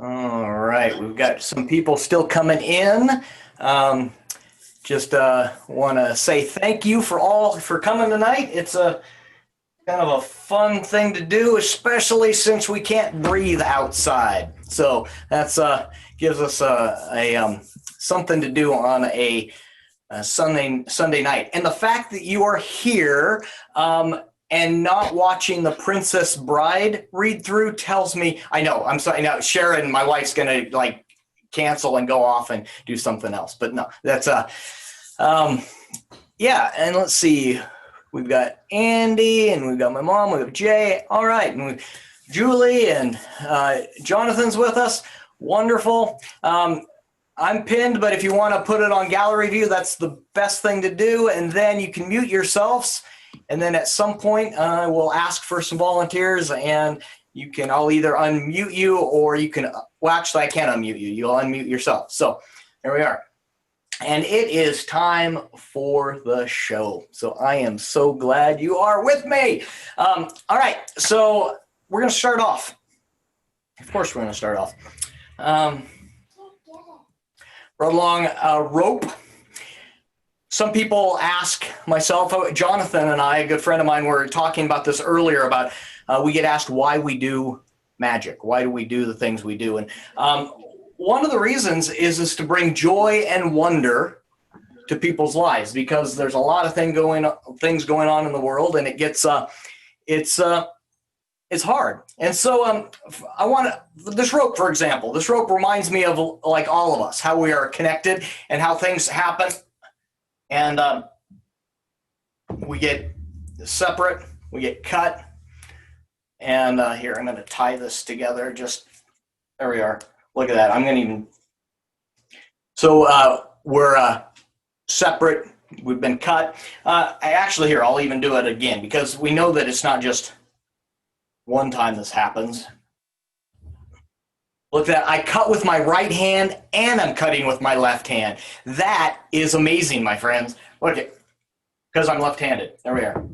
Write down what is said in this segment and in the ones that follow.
All right, we've got some people still coming in. Just want to say thank you for coming tonight. It's a kind of a fun thing to do, especially since we can't breathe outside. So that's gives us a something to do on a Sunday night. And the fact that you are here and not watching the Princess Bride read through tells me, I know, I'm sorry, now Sharon, my wife's gonna like cancel and go off and do something else. But no, that's yeah, and let's see. We've got Andy and we've got my mom, we have Jay. All right, and Julie and Jonathan's with us. Wonderful. I'm pinned, but if you want to put it on gallery view, that's the best thing to do. And then you can mute yourselves. And then at some point, we'll ask for some volunteers and I'll either unmute you or you can, well, actually I can't unmute you. You'll unmute yourself. So there we are. And it is time for the show. So I am so glad you are with me. All right, so we're going to start off. Of course we're going to start off. Run along a rope. Some people ask myself, Jonathan and I, a good friend of mine, were talking about this earlier about we get asked why we do magic. Why do we do the things we do? And one of the reasons is to bring joy and wonder to people's lives, because there's a lot of things going on in the world, and it gets it's hard. And so I want this rope, for example. This rope reminds me of like all of us, how we are connected and how things happen. And we get separate, we get cut. And here, I'm going to tie this together. There we are. Look at that. I'm going to even. So we're separate. We've been cut. Here, I'll even do it again because we know that it's not just one time this happens. Look at that. I cut with my right hand and I'm cutting with my left hand. That is amazing, my friends. Look at, because I'm left-handed. There we are.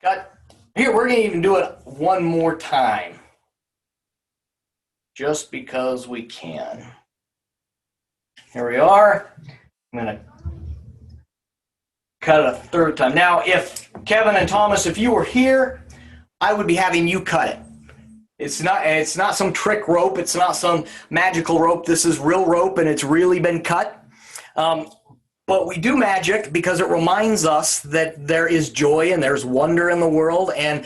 Cut. Here, we're going to even do it one more time. Just because we can. Here we are. I'm going to cut it a third time. Now, if Kevin and Thomas, if you were here, I would be having you cut it. It's not some trick rope. It's not some magical rope. This is real rope, and it's really been cut. But we do magic because it reminds us that there is joy and there's wonder in the world, and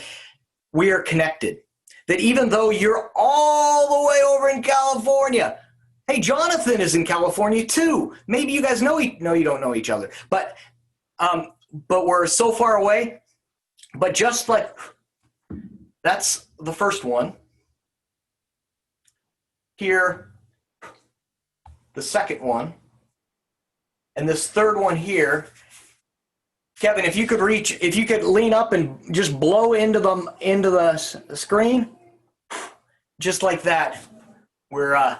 we are connected. That even though you're all the way over in California, hey, Jonathan is in California too. Maybe you guys no, you don't know each other, but we're so far away. But just like that's the first one. Here, the second one, and this third one here. Kevin, if you could lean up and just blow into the screen, just like that. We're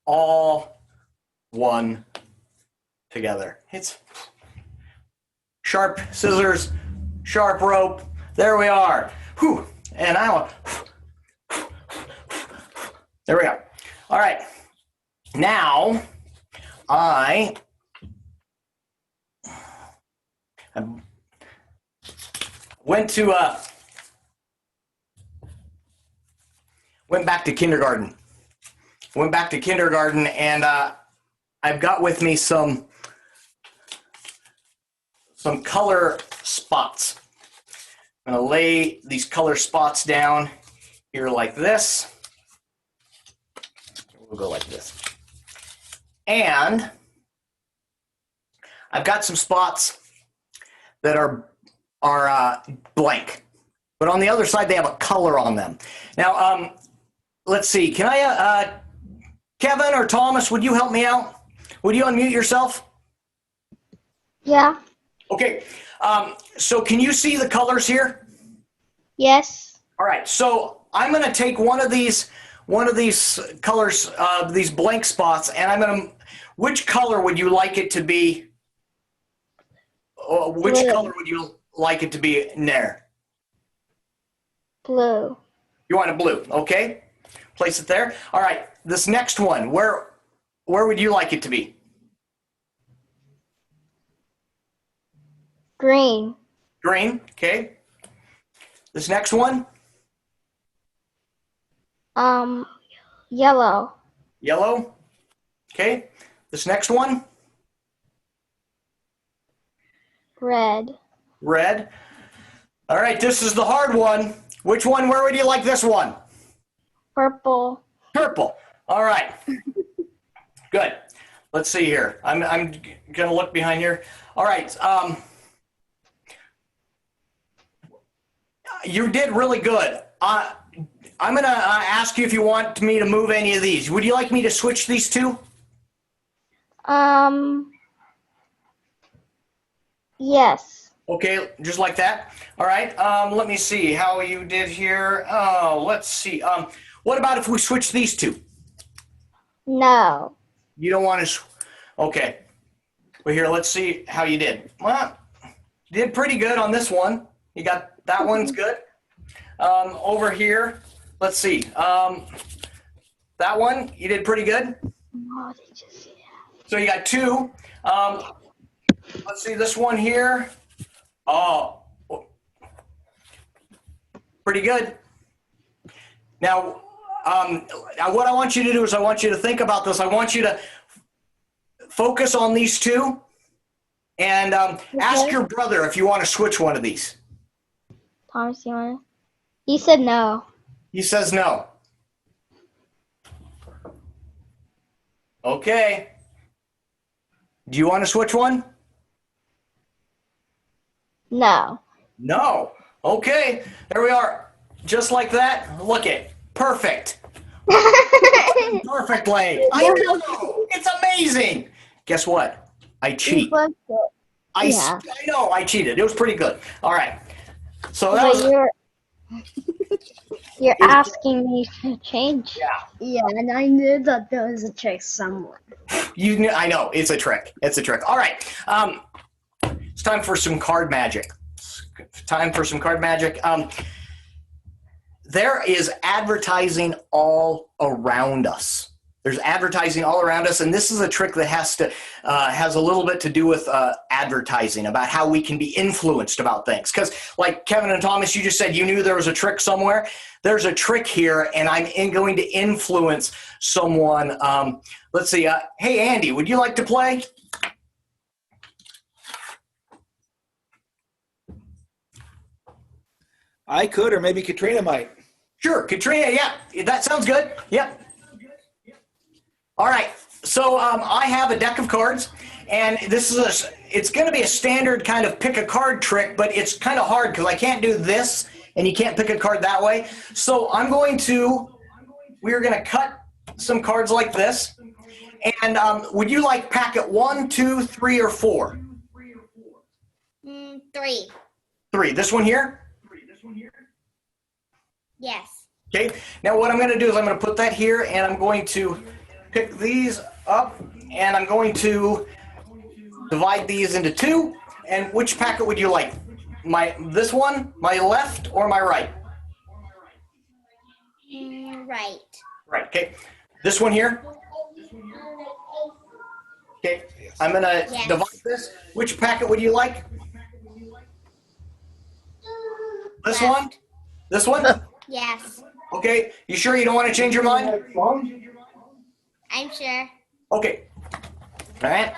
all one together. It's sharp scissors, sharp rope. There we are. Whew. And there we go. All right. Now, I went back to kindergarten. And I've got with me some color spots. I'm going to lay these color spots down here like this. We'll go like this. And I've got some spots that are blank, but on the other side they have a color on them. Now, let's see. Can I, Kevin or Thomas, would you help me out? Would you unmute yourself? Yeah. Okay. So can you see the colors here? Yes. All right. So I'm going to take one of these colors, these blank spots, and which color would you like it to be? Which Blue. color would you like it to be in there? Blue. You want it blue, okay? Place it there. All right, this next one, where would you like it to be? Green. Green, okay. This next one? Yellow. Yellow, okay. This next one? Red. Red. All right, this is the hard one. Which one, where would you like this one? Purple. Purple. All right. Good. Let's see here. I'm gonna look behind here. All right. You did really good. I'm gonna ask you if you want me to move any of these. Would you like me to switch these two? Yes. Okay, just like that. All right. Let me see how you did here. Oh, let's see. What about if we switch these two? No. You don't want to. Okay. Well, here, let's see how you did. Well, you did pretty good on this one. You got that one's good. Over here, let's see. That one, you did pretty good. Oh, they just see that. So you got two. Let's see this one here. Oh, pretty good. Now, what I want you to do is I want you to think about this. I want you to focus on these two and ask your brother if you want to switch one of these. Thomas, you want to? He said no. He says no. Okay. Do you want to switch one? No. No. Okay. There we are. Just like that. Look it. Perfect. Perfectly. I know. It's amazing. Guess what? I cheat. I know. I cheated. It was pretty good. All right. So that was. You're asking me to change. Yeah. Yeah, and I knew that there was a trick somewhere. You knew. I know. It's a trick. It's a trick. All right. It's time for some card magic. Time for some card magic. There is advertising all around us. There's advertising all around us, and this is a trick that has a little bit to do with advertising, about how we can be influenced about things. Because like Kevin and Thomas, you just said you knew there was a trick somewhere. There's a trick here, and I'm going to influence someone. Let's see. Hey, Andy, would you like to play? I could, or maybe Katrina might. Sure, Katrina, yeah, that sounds good. Yep. All right, so I have a deck of cards, and it's going to be a standard kind of pick a card trick, but it's kind of hard because I can't do this, and you can't pick a card that way. So we're going to cut some cards like this, and would you like packet 1, 2, 3, or 4? 3. 3. This one here? Yes. Okay, now what I'm going to do is I'm going to put that here, and I'm going to pick these up, and I'm going to divide these into 2. And which packet would you like? This one, my left, or my right? Right. Right, okay. This one here? Okay, I'm going to divide this. Which packet would you like? This Left. one? This one? Yes. Okay, you sure you don't want to change your mind? I'm sure. Okay. All right.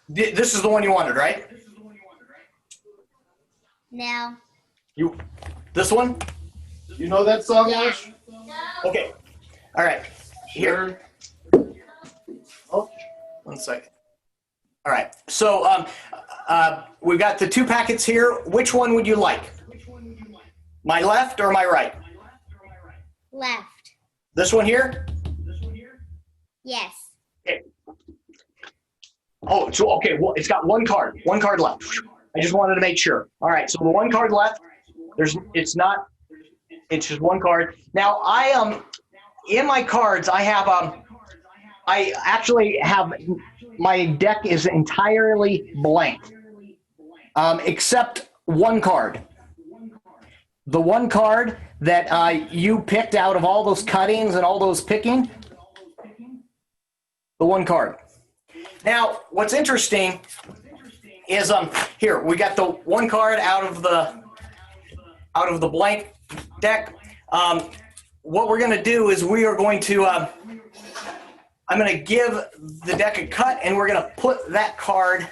This is the one you wanted, right? No. This one? You know that song, Yeah. Ash? Okay. All right. Here. Oh. 1 second. All right. So we've got the 2 packets here. Which one would you like? My left or my right? Left. This one here? Yes. Okay. Oh, so okay. Well, it's got 1 card. 1 card left. I just wanted to make sure. All right. So the 1 card left. It's just 1 card. Now in my cards I have I actually have, my deck is entirely blank, except 1 card. The 1 card that you picked out of all those cuttings and all those picking? The one card. Now, what's interesting is here we got the one card out of the blank deck. What we're going to do is we are going to I'm going to give the deck a cut, and we're going to put that card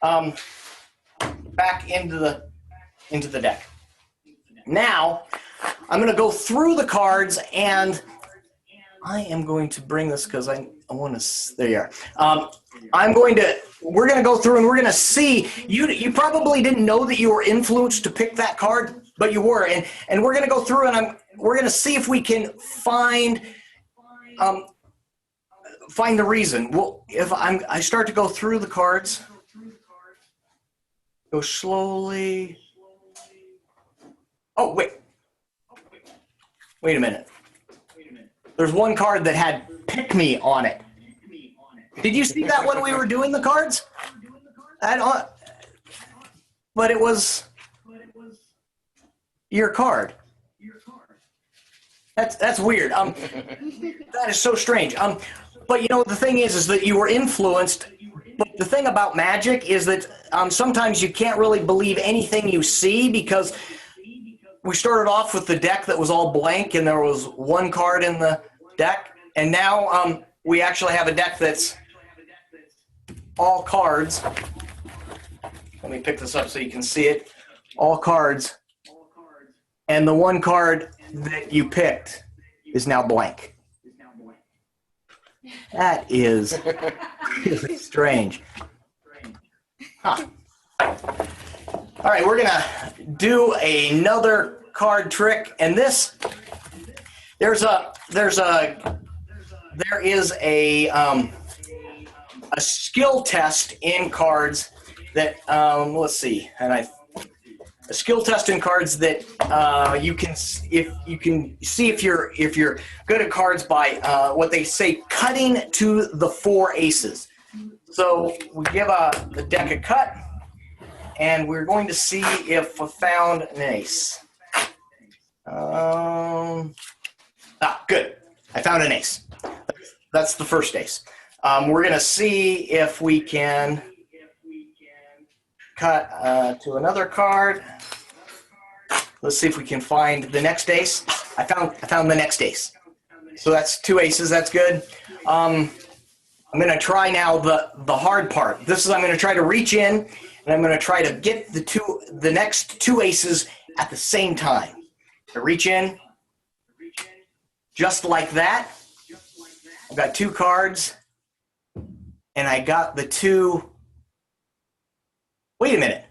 back into the deck. Now, I'm going to go through the cards, and I am going to bring this because I want to. There you are. We're going to go through, and we're going to see. You probably didn't know that you were influenced to pick that card, but you were, and we're going to go through, and we're going to see if we can find the reason. Well, if I start to go through the cards, go slowly. Oh, wait a minute. There's one card that had "pick me" on it. Did you see that when we were doing the cards? But it was your card. That's weird. That is so strange. But you know, the thing is that you were influenced. But the thing about magic is that sometimes you can't really believe anything you see, because we started off with the deck that was all blank and there was one card in the deck, and now we actually have a deck that's all cards. Let me pick this up so you can see it. All cards. And the one card that you picked is now blank. That is really strange. Huh. All right, we're gonna do another card trick, and there is a skill test in cards that let's see, a skill test in cards that you can see if you're good at cards by what they say, cutting to the 4 aces. So we give the deck a cut, and we're going to see if we found an ace. Good. I found an ace. That's the first ace. We're going to see if we can cut to another card. Let's see if we can find the next ace. I found the next ace. So that's 2 aces. That's good. I'm going to try now the hard part. I'm going to try to reach in, and I'm going to try to get the next 2 aces at the same time. So reach in, just like that. I've got 2 cards, and I got the 2. Wait a minute.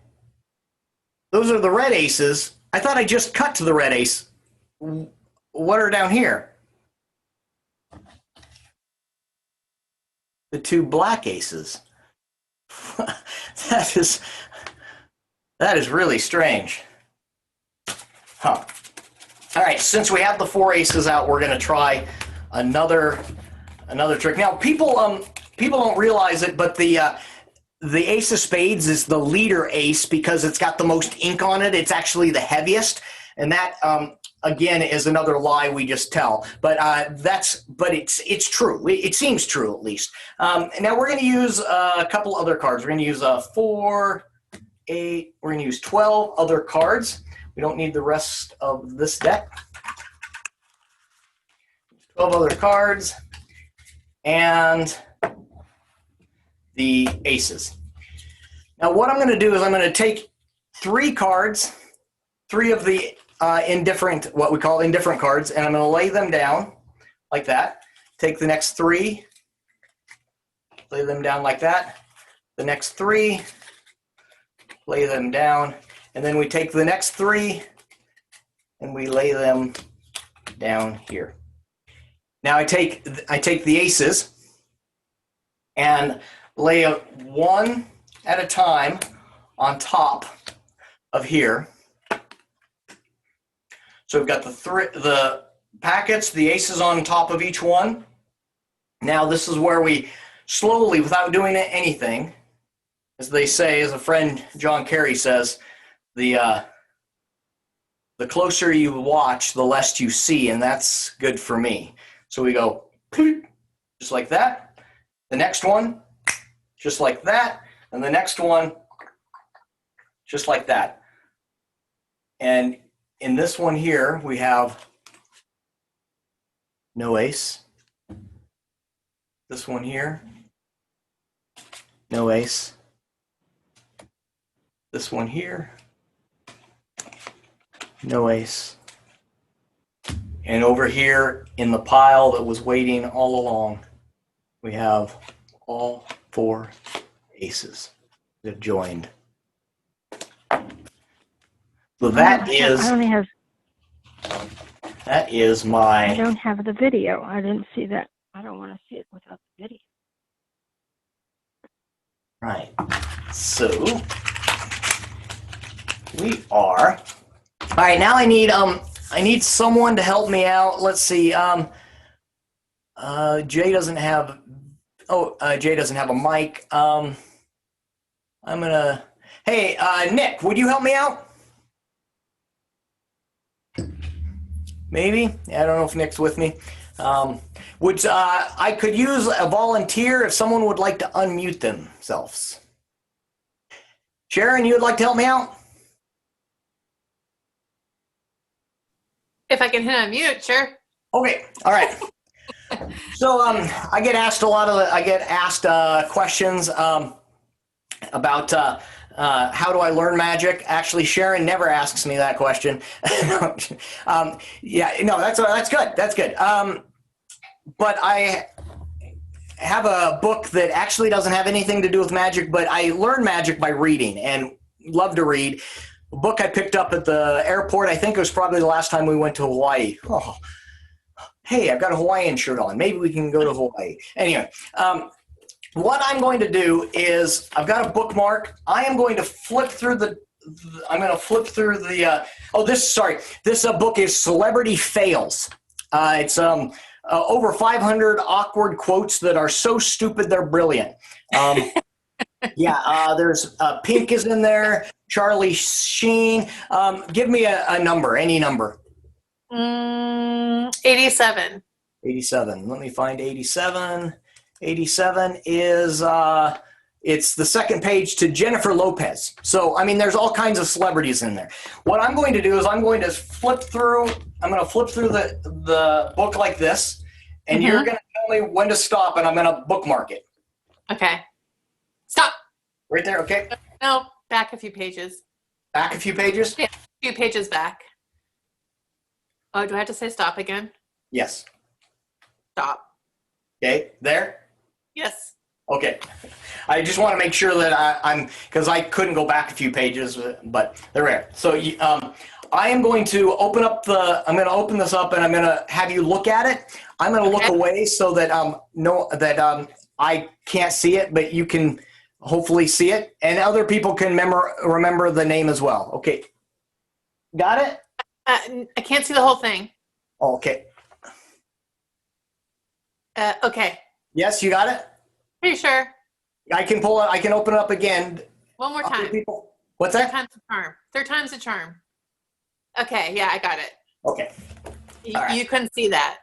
Those are the red aces. I thought I just cut to the red ace. What are down here? The 2 black aces. That is really strange. Huh. All right, since we have the 4 aces out, we're going to try another trick. Now, people don't realize it, but the ace of spades is the leader ace because it's got the most ink on it. It's actually the heaviest, and that again is another lie we just tell. But it's true. It seems true, at least. Now we're going to use a couple other cards. We're going to use 4, 8. We're going to use 12 other cards. We don't need the rest of this deck. 12 other cards and the aces. Now what I'm going to do is I'm going to take 3 cards, 3 of the what we call indifferent cards, and I'm going to lay them down like that. Take the next 3, lay them down like that. The next 3, lay them down, and then we take the next 3 and we lay them down here. Now I take the aces and lay 1 at a time on top of here. So we've got the packets, the aces on top of each one. Now this is where we slowly, without doing anything, as they say, as a friend John Kerry says, the the closer you watch, the less you see, and that's good for me. So we go just like that. The next one, just like that. And the next one, just like that. And in this one here, we have no ace. This one here, no ace. This one here, no ace. And over here in the pile that was waiting all along, we have all 4 aces that have joined. So that is my. I don't have the video. I didn't see that. I don't want to see it without the video. Right. So we are. All right. Now I need someone to help me out. Let's see. Jay doesn't have. Jay doesn't have a mic. I'm gonna. Hey, Nick, would you help me out? Maybe. I don't know if Nick's with me. I could use a volunteer if someone would like to unmute themselves. Sharon, you would like to help me out? If I can hit unmute, sure. Okay. All right. So I get asked questions about how do I learn magic. Actually, Sharon never asks me that question. Yeah, no, that's good. That's good. But I have a book that actually doesn't have anything to do with magic, but I learn magic by reading and love to read. A book I picked up at the airport, I think it was probably the last time we went to Hawaii. Oh, hey, I've got a Hawaiian shirt on. Maybe we can go to Hawaii. Anyway, what I'm going to do is I've got a bookmark. I am going to flip through this book is Celebrity Fails. It's over 500 awkward quotes that are so stupid they're brilliant. There's Pink is in there, Charlie Sheen. Give me a number, any number. 87. 87. Let me find 87. 87 is it's the second page to Jennifer Lopez. So, I mean, there's all kinds of celebrities in there. What I'm going to do is I'm going to flip through the book like this, and you're going to tell me when to stop, and I'm going to bookmark it. Okay. Stop. Right there, okay? No, back a few pages. Back a few pages? Yeah, a few pages back. Oh, do I have to say stop again? Yes. Stop. Okay, there? Yes. Okay. I just want to make sure that I'm because I couldn't go back a few pages, but they're there. So I am going to open this up and I'm going to have you look at it. I'm going to look away so that I can't see it, but you can hopefully see it, and other people can remember the name as well. Okay. Got it? I can't see the whole thing. Okay. Okay. Yes, you got it? Pretty sure. I can pull it. I can open it up again. One more time. What's that? Third time's a charm. Okay, yeah, I got it. Okay. Right. You couldn't see that.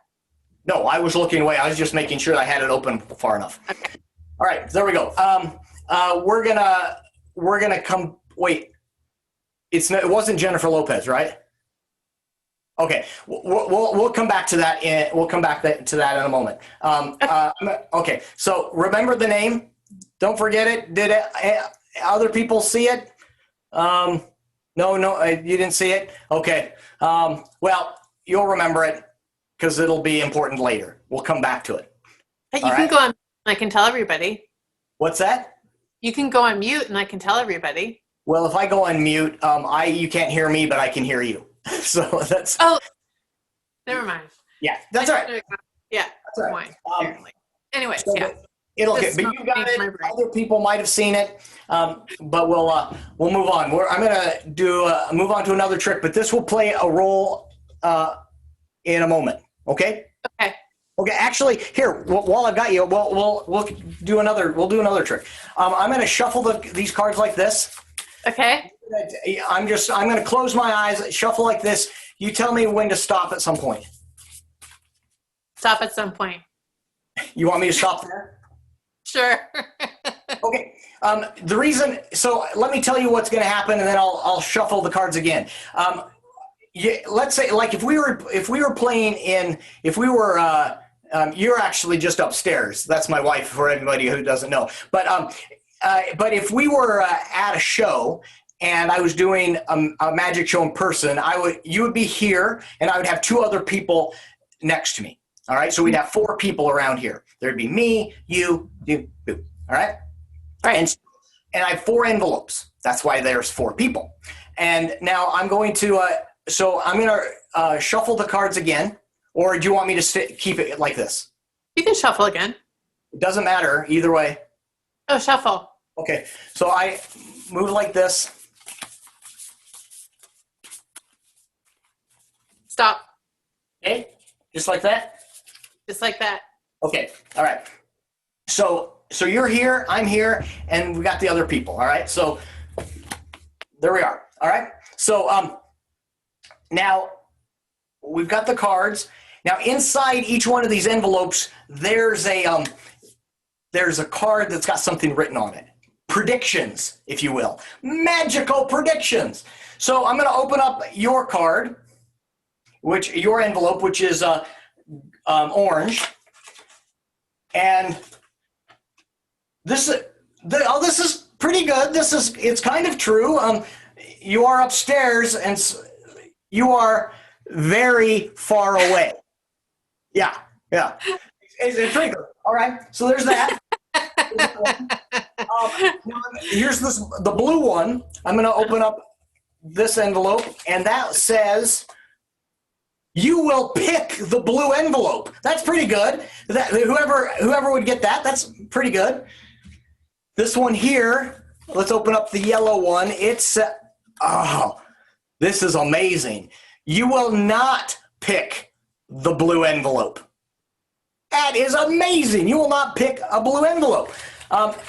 No, I was looking away. I was just making sure I had it open far enough. Okay. All right, there we go. We're gonna come. Wait, it wasn't Jennifer Lopez, right? Okay, we'll come back to that. We'll come back to that in a moment. Okay, so remember the name. Don't forget it. Did other people see it? No, you didn't see it. Okay. Well, you'll remember it because it'll be important later. We'll come back to it. But you can go on. I can tell everybody. What's that? You can go on mute, and I can tell everybody. Well, if I go on mute, you can't hear me, but I can hear you. So that's. Oh, never mind. Yeah, that's all right. Yeah, that's right. Apparently. Anyway, so yeah. It'll get, but you got it. Other people might have seen it, but we'll move on. I'm gonna move on to another trick, but this will play a role in a moment. Okay. Okay. Okay. Actually, here, while I've got you, we'll do another trick. I'm gonna shuffle these cards like this. Okay. I'm going to close my eyes, shuffle like this. You tell me when to stop at some point. Stop at some point. You want me to stop there? Sure. Okay. The reason, so let me tell you what's going to happen, and then I'll shuffle the cards again. Let's say, like, if we were playing in, you're actually just upstairs. That's my wife, for anybody who doesn't know. But if we were at a show and I was doing a magic show in person, you would be here, and I would have two other people next to me. All right, so we'd have four people around here. There'd be me, you. All right? Right. And I have four envelopes. That's why there's four people. And now I'm going to, shuffle the cards again, or do you want me to keep it like this? You can shuffle again. It doesn't matter either way. Oh, shuffle. Okay, so I move like this. Stop. Okay, just like that. Just like that. Okay, all right. So you're here, I'm here, and we got the other people. All right, so there we are. All right, so now we've got the cards. Now inside each one of these envelopes, there's a card that's got something written on it. Predictions, if you will, magical predictions. So I'm going to open up your card, your envelope, which is orange, and this is pretty good. It's kind of true. You are upstairs, and you are very far away. Yeah. It's pretty good. All right. So there's that. Here's the blue one. I'm going to open up this envelope, and that says, you will pick the blue envelope. That's pretty good. Whoever would get that, that's pretty good. This one here, let's open up the yellow one. It's, this is amazing. You will not pick the blue envelope. That is amazing. You will not pick a blue envelope.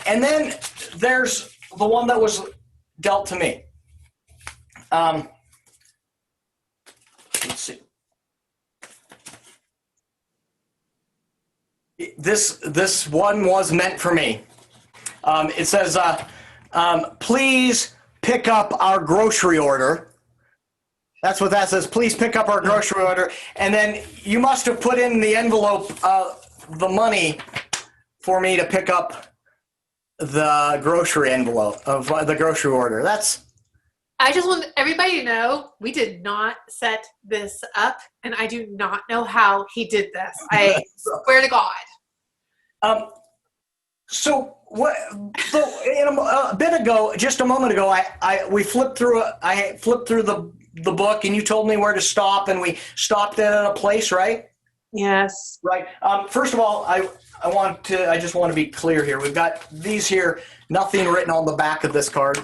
And then there's the one that was dealt to me. Let's see. This one was meant for me. It says, please pick up our grocery order. That's what that says. Please pick up our grocery order. And then you must have put in the envelope the money for me to pick up the grocery envelope of the grocery order. I just want everybody to know we did not set this up, and I do not know how he did this. I swear to God. So a bit ago, just a moment ago, we flipped through. I flipped through the book, and you told me where to stop, and we stopped at a place, right? Yes. Right. First of all, I just want to be clear here. We've got these here. Nothing written on the back of this card.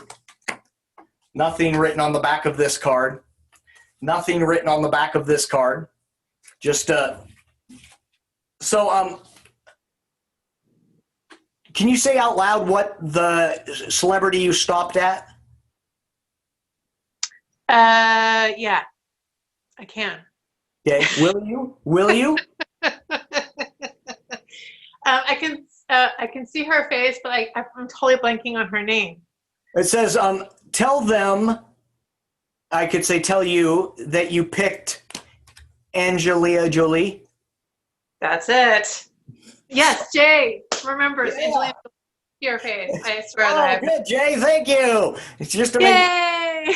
Nothing written on the back of this card. Nothing written on the back of this card. Just can you say out loud what the celebrity you stopped at? Yeah, I can. Okay. Will you? I can see her face, but I'm totally blanking on her name. It says, tell them, I could say tell you, that you picked Angelina Jolie. That's it. Yes, Jay remembers Yeah. Angelina your face. I swear Oh, that good, Jay. Thank you. It's just amazing. Yay!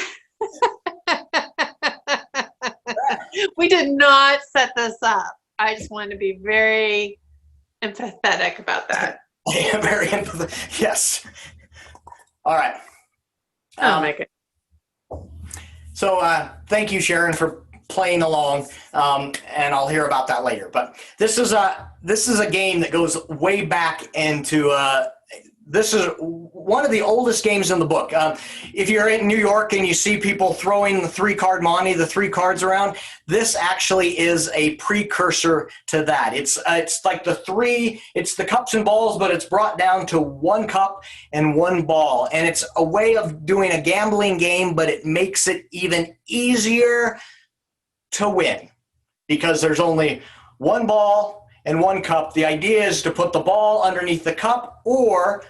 We did not set this up. I just wanted to be very empathetic about that. Yeah, very empathetic. Yes. All right. My goodness. So thank you, Sharon, for playing along, and I'll hear about that later. But this is a game that goes way back into this is one of the oldest games in the book. If you're in New York and you see people throwing the 3-card Monte, the 3 cards around, this actually is a precursor to that. It's like it's the cups and balls, but it's brought down to 1 cup and 1 ball. And it's a way of doing a gambling game, but it makes it even easier to win because there's only 1 ball and 1 cup. The idea is to put the ball underneath the cup, or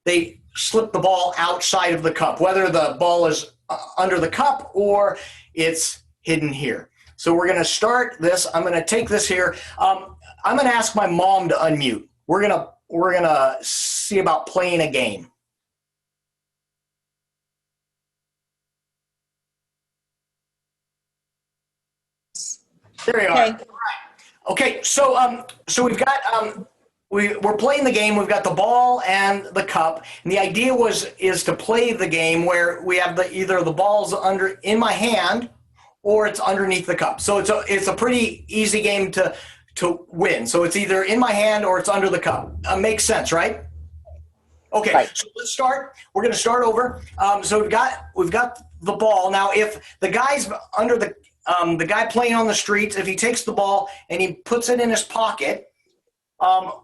they slip the ball outside of the cup, whether the ball is under the cup or it's hidden here. So we're going to start this. I'm going to take this here. I'm going to ask my mom to unmute. We're going to see about playing a game. There you are. Okay, so we've got we're playing the game. We've got the ball and the cup, and the idea is to play the game where we have either the ball's in my hand or it's underneath the cup. So it's a pretty easy game to win. So it's either in my hand or it's under the cup. Makes sense, right? Okay, right. So let's start. We're going to start over. So we've got the ball now. If the guy's under the guy playing on the streets, if he takes the ball and he puts it in his pocket,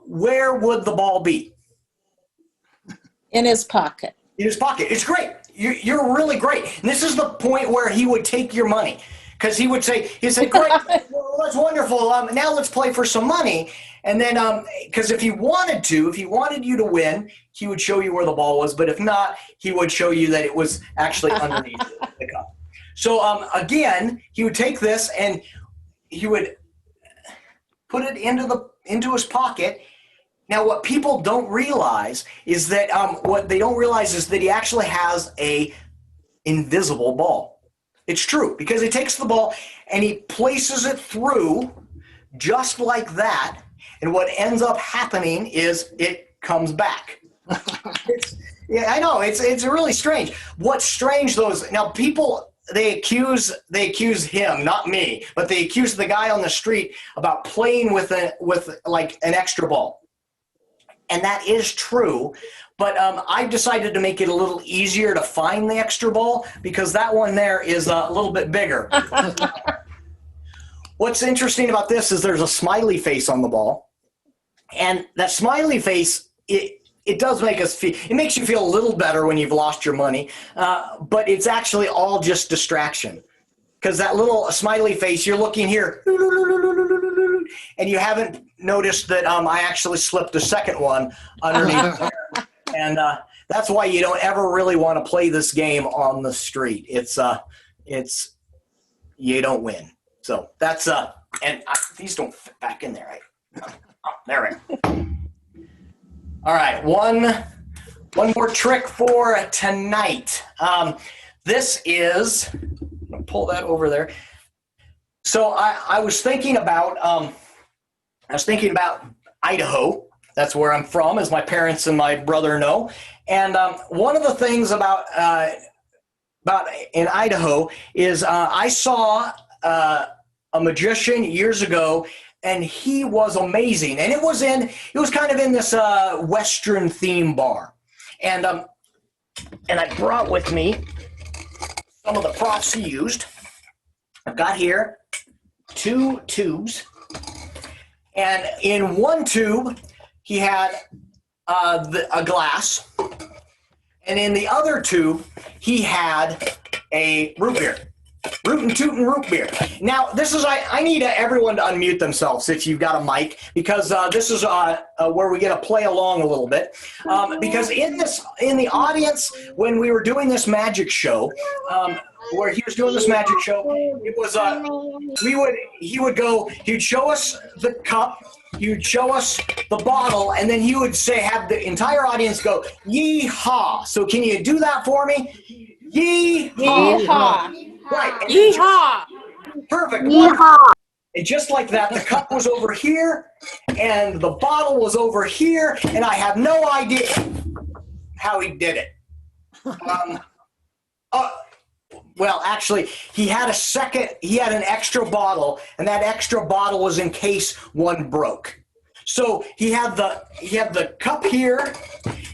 where would the ball be? In his pocket. In his pocket. It's great. You're really great. And this is the point where he would take your money, because he'd say, great, well, that's wonderful. Now let's play for some money. And then, because if he wanted you to win, he would show you where the ball was. But if not, he would show you that it was actually underneath the cup. So again, he would take this and he would put it into his pocket. Now, what people don't realize is that he actually has a invisible ball. It's true, because he takes the ball and he places it through just like that, and what ends up happening is it comes back. Yeah, I know it's really strange. What's strange though is now people. They accuse him, not me, but they accuse the guy on the street about playing with like an extra ball. And that is true, but I've decided to make it a little easier to find the extra ball because that one there is a little bit bigger. What's interesting about this is there's a smiley face on the ball. And that smiley face, it does make us feel, it makes you feel a little better when you've lost your money, but it's actually all just distraction. Because that little smiley face, you're looking here, and you haven't noticed that I actually slipped a second one underneath there. And that's why you don't ever really want to play this game on the street. It's you don't win. So that's, these don't fit back in there, right? Oh, there we go. All right, one more trick for tonight. This is, I'm gonna pull that over there. So I was thinking about Idaho. That's where I'm from, as my parents and my brother know. And one of the things about in Idaho is I saw a magician years ago. And he was amazing, and it was kind of in this Western theme bar, and I brought with me some of the props he used. I've got here 2 tubes, and in one tube he had a glass, and in the other tube he had a root beer. Rootin' tootin' root beer. Now, this is, I need everyone to unmute themselves if you've got a mic, because this is where we get to play along a little bit. Because in the audience, when we were doing this magic show, where he was doing this magic show, it was, he'd show us the cup, he would show us the bottle, and then he would have the entire audience go, yee-haw. So can you do that for me? Yee-haw. Yee-haw. Right. Yeehaw! Perfect. Yeehaw. And just like that, the cup was over here, and the bottle was over here, and I have no idea how he did it. Well, actually, he had an extra bottle, and that extra bottle was in case one broke. So he had the cup here,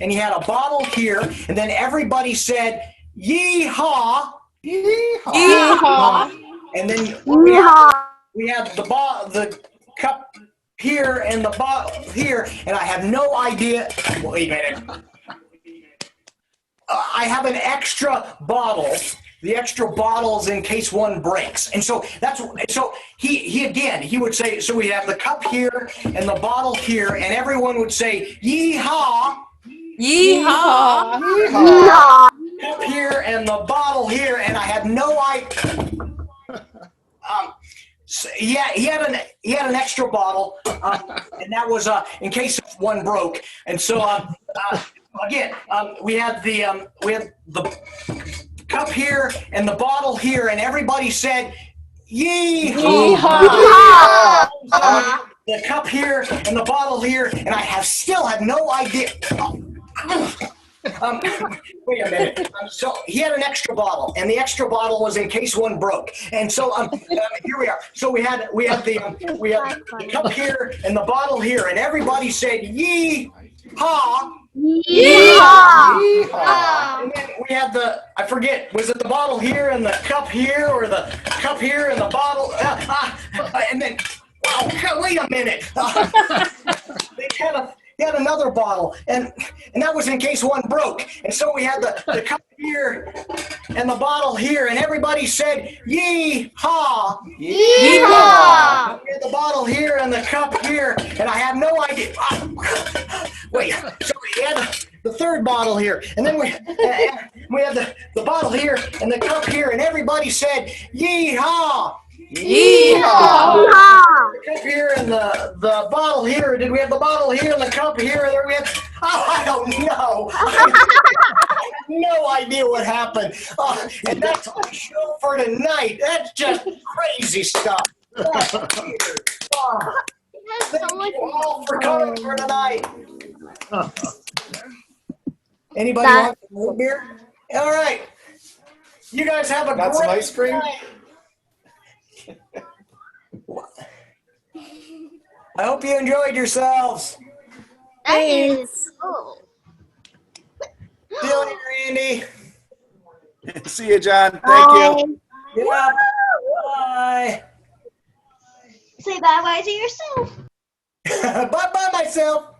and he had a bottle here, and then everybody said, "Yee-haw!" Yeehaw. And then we had the cup here and the bottle here, and I have no idea. Wait a minute. I have an extra bottle. The extra bottles in case one breaks, and so he would say. So we have the cup here and the bottle here, and everyone would say "Yee-haw!" Yeehaw. Cup here and the bottle here, and I had no idea. So he had an extra bottle, and that was in case one broke. And so again, we had the cup here and the bottle here, and everybody said, "Yee-haw!" The cup here and the bottle here, and I still have no idea. Wait a minute. So he had an extra bottle, and the extra bottle was in case one broke. And so here we are. So we had the cup here and the bottle here, and everybody said "Yee-haw!" And then we had I forget, was it the bottle here and the cup here, or the cup here and the bottle? And then, wow, wait a minute. He had another bottle, and that was in case one broke. And so we had the cup here and the bottle here, and everybody said "Yee-haw!" Yeehaw! We had the bottle here and the cup here, and I have no idea. Wait, so we had the third bottle here, and then we had the bottle here and the cup here, and everybody said "Yee-haw!" Yeehaw. The cup here and the bottle here. Did we have the bottle here and the cup here? There we had. Oh, I don't know. I have no idea what happened. And that's our show for tonight. That's just crazy stuff. Thank you all for coming for tonight. Anybody want some root beer? All right. You guys have a Got some great ice cream? night. I hope you enjoyed yourselves. Thanks. See you later, Andy. See you, John. Thank you. Yeah. Bye. Say bye bye to yourself. Bye-bye, myself.